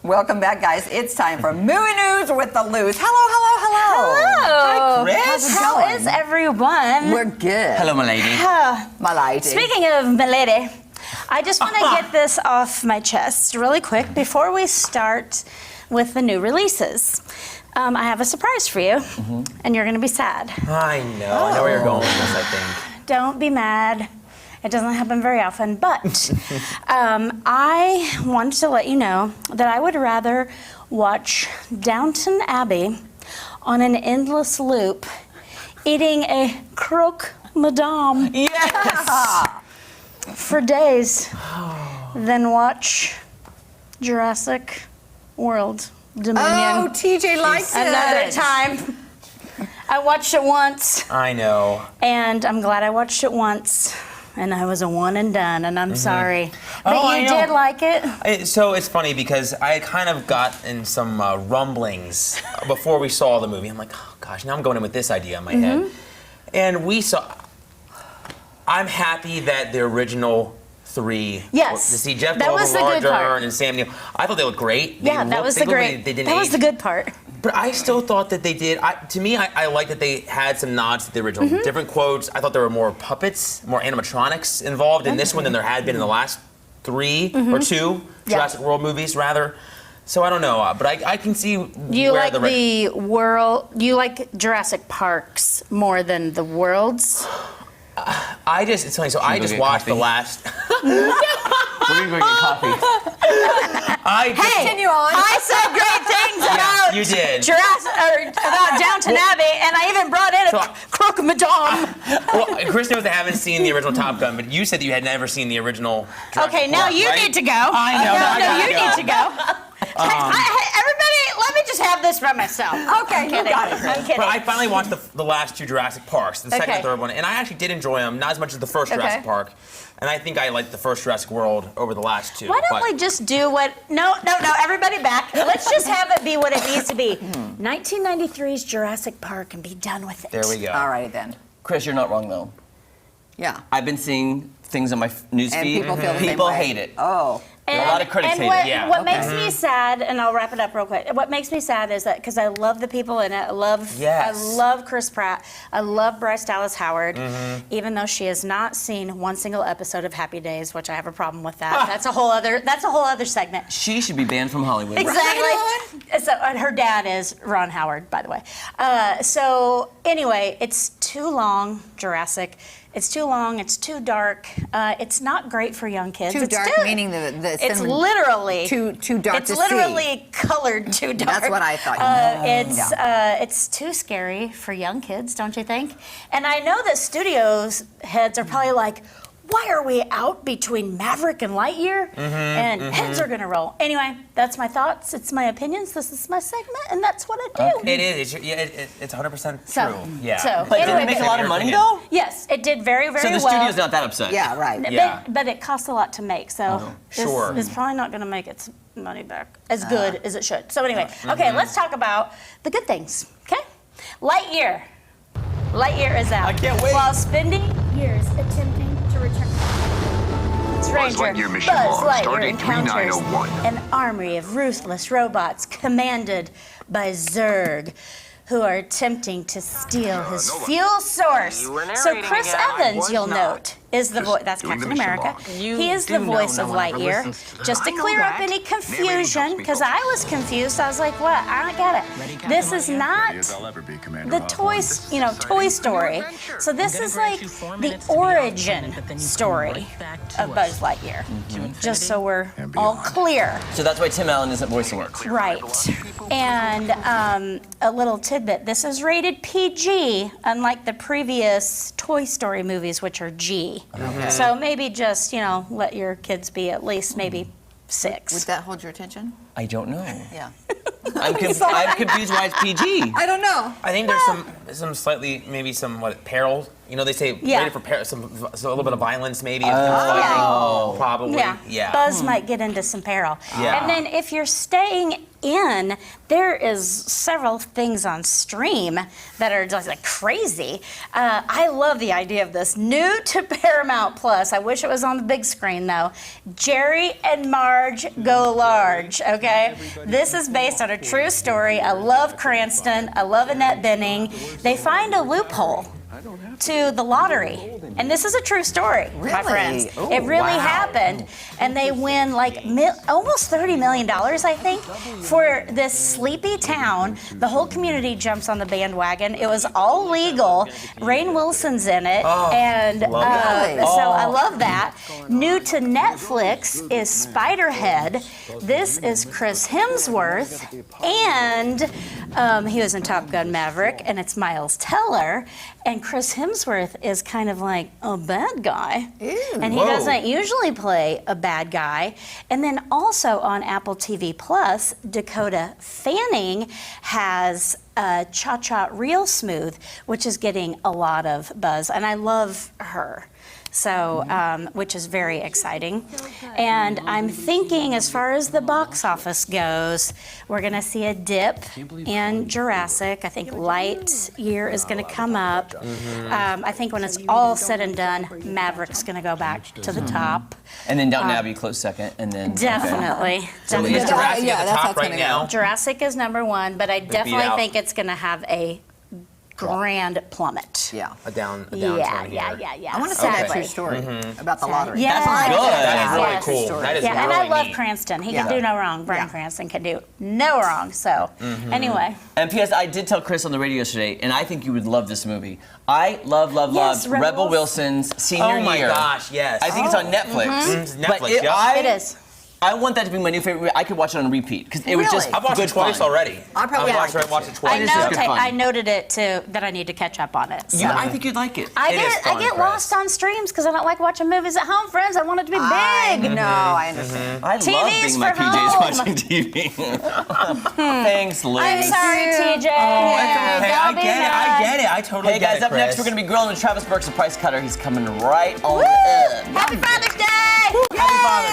Welcome back, guys. It's time for Movie News with the Louz. Hello. Hello. Hi, Chris. How is everyone? We're good. Hello, my lady. My lady. Speaking of my lady, I just want to get this off my chest really quick before we start with the new releases. I have a surprise for you, and you're going to be sad. I know. I know where you're going with this, I think. Don't be mad. It doesn't happen very often, but I wanted to let you know that I would rather watch Downton Abbey on an endless loop eating a croque madame for days than watch Jurassic World Dominion. Oh, TJ likes it. Another time. I watched it once. I know. And I'm glad I watched it once. And I was a one and done, and I'm sorry. But you did like it? So it's funny because I kind of got in some rumblings before we saw the movie. I'm like, oh gosh, now I'm going in with this idea in my head. And we saw, I'm happy that the original three, to see Jeff Goldblum, Laura Dern, and Sam Neill, I thought they looked great. That was the good part. But I still thought that they did. To me, I like that they had some nods to the original. Different quotes. I thought there were more puppets, more animatronics involved in this one than there had been in the last three or two Jurassic World movies, rather. So I don't know, but I can see you where like the world. You like Jurassic Parks more than the worlds. It's funny. So I just watched the last. We're gonna go get coffee. Continue on. I said great things about you did. about Downton Abbey, and I even brought in a croque madame. Well, Chris knows I haven't seen the original Top Gun, but you said that you had never seen the original Jurassic Okay, now Park, you right? need to go. I know. No, you need to go. Everybody, let me just have this by myself. Okay, I'm kidding. got it. I'm kidding. But I finally watched the last two Jurassic Parks, the second and third one, and I actually did enjoy them, not as much as the first Jurassic Park. And I think I liked the first Jurassic World over the last two. Why don't we just do what... No, everybody back. Let's just have it be what it needs to be. 1993's Jurassic Park and be done with it. There we go. All right, then. Chris, you're not wrong though. Yeah. I've been seeing things on my newsfeed. And people feel the same People way. hate it. Oh. A lot of critics hate it. What makes me sad, and I'll wrap it up real quick. What makes me sad is that because I love the people in it. I love Chris Pratt. I love Bryce Dallas Howard, even though she has not seen one single episode of Happy Days, which I have a problem with that. That's a whole other segment. She should be banned from Hollywood. Exactly. So her dad is Ron Howard, by the way. So anyway, it's too long, Jurassic. It's too long. It's too dark. It's not great for young kids. Too dark, meaning the it's literally too dark to see. It's literally colored too dark. That's what I thought. It's too scary for young kids, don't you think? And I know that studios heads are probably like, why are we out between Maverick and Lightyear? And heads are gonna roll. Anyway, that's my thoughts. It's my opinions. This is my segment, and that's what I do. It is. It's 100% true. Yeah. So, But anyway, did it make a lot of money though? Yes, it did very, very well. So the studio's not that upset. Yeah, right. But it costs a lot to make, so Sure. it's probably not going to make its money back as good as it should. So anyway, okay, let's talk about the good things, okay? Lightyear. Lightyear is out. I can't wait. While spending years attempting to return. Stranger Lightyear mission Buzz log, Lightyear stardate encounters 3901. an army of ruthless robots commanded by Zurg, who are attempting to steal his fuel source. So Chris Evans, you'll note, is the voice. That's doing the Captain mission America. log. He is the voice of Lightyear. Just to clear up any confusion, because I was confused. I was like, what? I don't get it. This is not the Toy Story. So this is like the origin story of Buzz Lightyear. Just so we're all clear. So that's why Tim Allen isn't voicing it. Right. And a little tidbit, this is rated PG, unlike the previous Toy Story movies, which are G. Okay. So maybe just, let your kids be at least maybe 6. Would that hold your attention? I don't know. Yeah. I'm confused why it's PG. I don't know. I think there's some slightly, maybe some peril. They say rated for peril, so a little bit of violence maybe. Probably. Yeah. Buzz might get into some peril. Yeah. And then if you're staying in, there is several things on stream that are just like crazy. I love the idea of this. New to Paramount Plus. I wish it was on the big screen though. Jerry and Marge Go Large, okay? This is based on a true story. I love Cranston. I love Annette Bening. They find a loophole to the lottery. And this is a true story, my friends. Ooh, it really wow. happened. And they win like almost $30 million, I think, for this sleepy town. The whole community jumps on the bandwagon. It was all legal. Rainn Wilson's in it. And so I love that. New to Netflix is Spiderhead. This is Chris Hemsworth. And he was in Top Gun Maverick, and it's Miles Teller. And Chris Hemsworth is kind of like a bad guy. Ew. And he doesn't usually play a bad guy. And then also on Apple TV Plus, Dakota Fanning has Cha Cha Real Smooth, which is getting a lot of buzz. And I love her. So, which is very exciting. And I'm thinking as far as the box office goes, we're gonna see a dip in Jurassic. I think Lightyear is gonna come up. I think when it's all said and done, Maverick's gonna go back to the top. And then Downton Abbey close second, and then Definitely. So definitely. is Jurassic Yeah, at the that's how top it's right gonna go. now? Jurassic is number 1, but I definitely out. think it's gonna have a grand plummet. Yeah. A downturn Yeah. here. I want to say that true Okay. story about the lottery. Yeah. That's good. That is really Yes. cool. That is Yeah, and really I love neat. Cranston. He Yeah. can do no wrong. Bryan Yeah. Cranston can do no wrong. So, anyway. And P.S. I did tell Chris on the radio yesterday, and I think you would love this movie. I love Yes, Rebel Rebels. Wilson's senior Oh my year. gosh, yes. I think it's on Netflix. It's But Netflix, yep. It is. I want that to be my new favorite. I could watch it on repeat because it was Really? just I've watched good it twice fun. already. I probably I've like watched it it twice. It is just good fun. I noted it too that I need to catch up on it. So. I think you'd like it. I It is get fun, I get Chris. lost on streams because I don't like watching movies at home, friends. I want it to be big. No, I understand. I love TV's being in my for PJs home. watching TV. Thanks, Liz. I'm sorry, TJ. Hey, Don't I be get it. mad. I get it. I totally Hey get guys, it, up next Chris. we're going to be grilling with Travis Burke's The Price Cutter. He's coming right on Woo! in. Happy Father's Day! Happy Father's